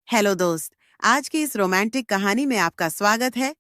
Hello दोस्त। आज की इस रोमांटिक कहानी में आपका स्वागत है।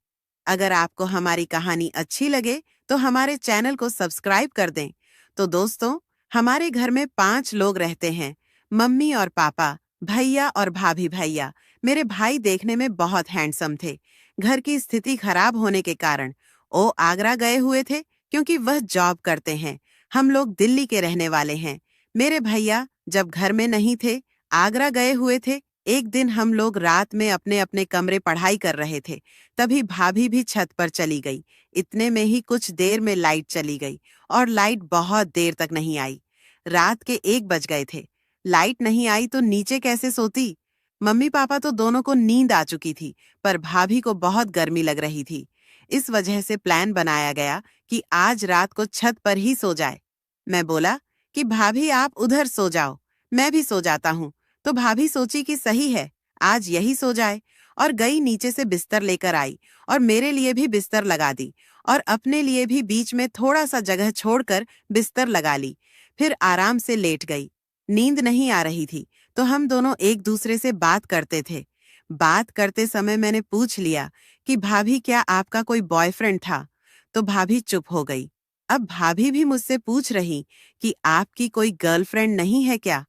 अगर आपको हमारी कहानी अच्छी लगे तो हमारे चैनल को सब्सक्राइब कर दें। तो दोस्तों, हमारे घर में 5 लोग रहते हैं। मम्मी और पापा, भैया और भाभी। भैया, मेरे भाई देखने में बहुत हैंडसम थे। घर की स्थिति खराब होने के कारण वो आगरा गए हुए थे क्योंकि वह जॉब करते हैं। हम लोग दिल्ली के रहने वाले हैं। मेरे भैया जब घर में नहीं थे, आगरा गए हुए थे। एक दिन हम लोग रात में अपने अपने कमरे पढ़ाई कर रहे थे। तभी भाभी भी छत पर चली गई। इतने में ही कुछ देर में लाइट चली गई और लाइट बहुत देर तक नहीं आई। रात के 1 बज गए थे। लाइट नहीं आई तो नीचे कैसे सोती। मम्मी पापा तो दोनों को नींद आ चुकी थी, पर भाभी को बहुत गर्मी लग रही थी। इस वजह से प्लान बनाया गया कि आज रात को छत पर ही सो जाए। मैं बोला कि भाभी आप उधर सो जाओ, मैं भी सो जाता हूँ। तो भाभी सोची कि सही है, आज यही सो जाए, और गई नीचे से बिस्तर लेकर आई और मेरे लिए भी बिस्तर लगा दी और अपने लिए भी बीच में थोड़ा सा जगह छोड़कर बिस्तर लगा ली। फिर आराम से लेट गई। नींद नहीं आ रही थी तो हम दोनों एक दूसरे से बात करते थे। बात करते समय मैंने पूछ लिया कि भाभी क्या आपका कोई बॉयफ्रेंड था। तो भाभी चुप हो गई। अब भाभी भी मुझसे पूछ रही कि आपकी कोई गर्लफ्रेंड नहीं है क्या।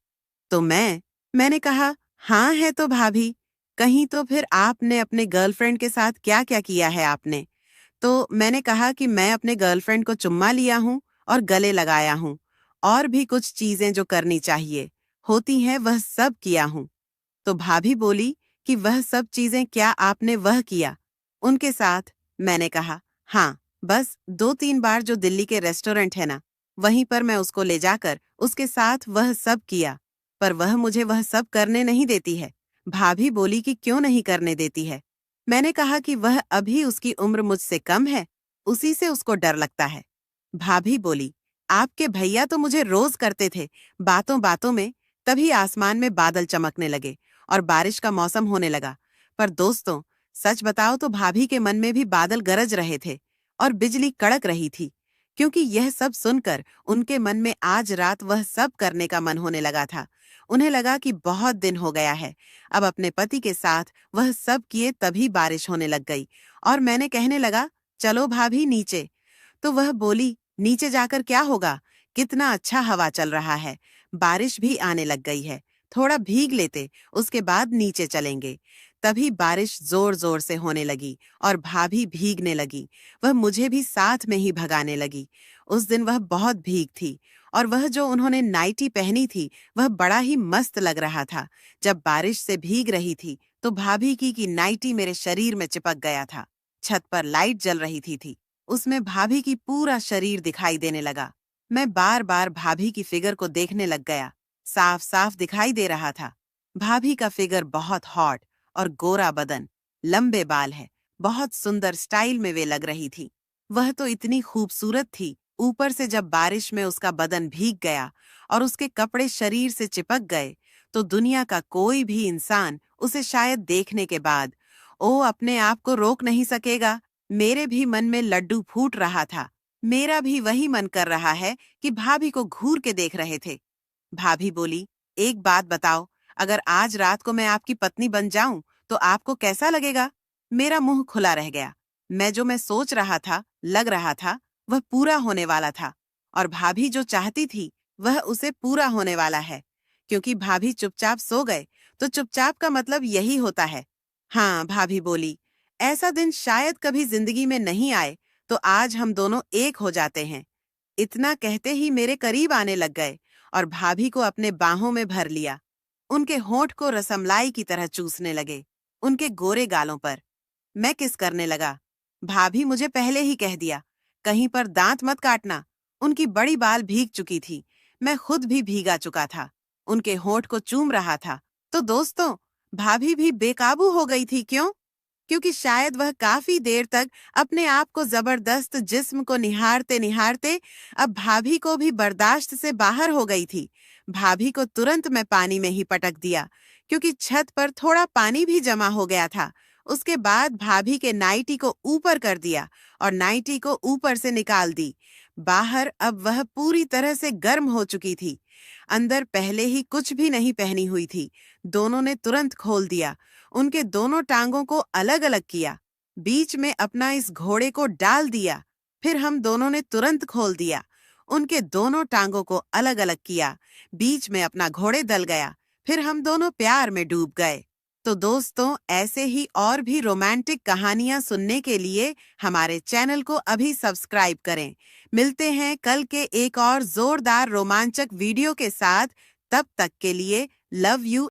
तो मैंने कहा, हाँ है तो भाभी। कहीं तो फिर आपने अपने गर्लफ्रेंड के साथ क्या क्या किया है आपने। तो मैंने कहा कि मैं अपने गर्लफ्रेंड को चुम्मा लिया हूँ और गले लगाया हूँ, और भी कुछ चीजें जो करनी चाहिए होती हैं वह सब किया हूँ। तो भाभी बोली कि वह सब चीजें क्या आपने वह किया उनके साथ। मैंने कहा, हाँ, बस 2-3 बार जो दिल्ली के रेस्टोरेंट है ना, वहीं पर मैं उसको ले जाकर उसके साथ वह सब किया। पर वह मुझे वह सब करने नहीं देती है। भाभी बोली कि क्यों नहीं करने देती है। मैंने कहा कि वह अभी उसकी उम्र मुझसे कम है, उसी से उसको डर लगता है। भाभी बोली, आपके भैया तो मुझे रोज करते थे, बातों बातों में। तभी आसमान में बादल चमकने लगे और बारिश का मौसम होने लगा। पर दोस्तों, सच बताओ तो भाभी के मन में भी बादल गरज रहे थे और बिजली कड़क रही थी, क्योंकि यह सब सुनकर उनके मन में आज रात वह सब करने का मन होने लगा था। उन्हें लगा कि बहुत दिन हो गया है, अब अपने पति के साथ वह सब किए तभी बारिश होने लग गई। और मैंने कहने लगा, चलो भाभी नीचे। तो वह बोली, नीचे जाकर क्या होगा, कितना अच्छा हवा चल रहा है, बारिश भी आने लग गई है, थोड़ा भीग लेते, उसके बाद नीचे चलेंगे। तभी बारिश जोर जोर से होने लगी और भाभी भीगने लगी। वह मुझे भी साथ में ही भगाने लगी। उस दिन वह बहुत भीग थी और वह जो उन्होंने नाइटी पहनी थी वह बड़ा ही मस्त लग रहा था। जब बारिश से भीग रही थी तो भाभी की नाइटी मेरे शरीर में चिपक गया था। छत पर लाइट जल रही थी। उसमें भाभी की पूरा शरीर दिखाई देने लगा। मैं बार बार भाभी की फिगर को देखने लग गया। साफ साफ दिखाई दे रहा था। भाभी का फिगर बहुत हॉट और गोरा बदन, लंबे बाल है, बहुत सुंदर स्टाइल में वे लग रही थी। वह तो इतनी खूबसूरत थी, ऊपर से जब बारिश में उसका बदन भीग गया और उसके कपड़े शरीर से चिपक गए, तो दुनिया का कोई भी इंसान उसे शायद देखने के बाद ओ अपने आप को रोक नहीं सकेगा। मेरे भी मन में लड्डू फूट रहा था। मेरा भी वही मन कर रहा है कि भाभी को घूर के देख रहे थे। भाभी बोली, एक बात बताओ, अगर आज रात को मैं आपकी पत्नी बन जाऊं तो आपको कैसा लगेगा। मेरा मुंह खुला रह गया। मैं सोच रहा था, लग रहा था, वह पूरा होने वाला था। और भाभी जो चाहती थी वह उसे पूरा होने वाला है। क्योंकि भाभी चुपचाप सो गए तो चुपचाप का मतलब यही होता है। हाँ, भाभी बोली, ऐसा दिन शायद कभी जिंदगी में नहीं आए, तो आज हम दोनों एक हो जाते हैं। इतना कहते ही मेरे करीब आने लग गए और भाभी को अपने बाहों में भर लिया। उनके होंठ को रसमलाई की तरह चूसने लगे, उनके गोरे गालों पर। मैं किस करने लगा। भाभी मुझे पहले ही कह दिया, कहीं पर दांत मत काटना। उनकी बड़ी बाल भीग चुकी थी, मैं खुद भी भीगा चुका था। उनके होंठ को चूम रहा था। तो दोस्तों, भाभी भी बेकाबू हो गई थी। क्यों? क्योंकि शायद वह काफी देर तक अपने आप को जबरदस्त जिस्म को निहारते निहारते अब भाभी को भी बर्दाश्त से बाहर हो गई थी। भाभी को तुरंत मैं पानी में ही पटक दिया, क्योंकि छत पर थोड़ा पानी भी जमा हो गया था। उसके बाद भाभी के नाइटी को ऊपर कर दिया और नाइटी को ऊपर से निकाल दी। बाहर अब वह पूरी तरह से गर्म हो चुकी थी। अंदर पहले ही कुछ भी नहीं पहनी हुई थी। दोनों ने तुरंत खोल दिया। उनके दोनों टांगों को अलग अलग किया। बीच में अपना इस घोड़े को डाल दिया। फिर हम दोनों ने तुरंत खोल दिया। उनके दोनों टांगों को अलग अलग किया। बीच में अपना घोड़े दल गया। फिर हम दोनों प्यार में डूब गए। तो दोस्तों, ऐसे ही और भी रोमांटिक कहानियां सुनने के लिए हमारे चैनल को अभी सब्सक्राइब करें। मिलते हैं कल के एक और जोरदार रोमांचक वीडियो के साथ। तब तक के लिए लव यू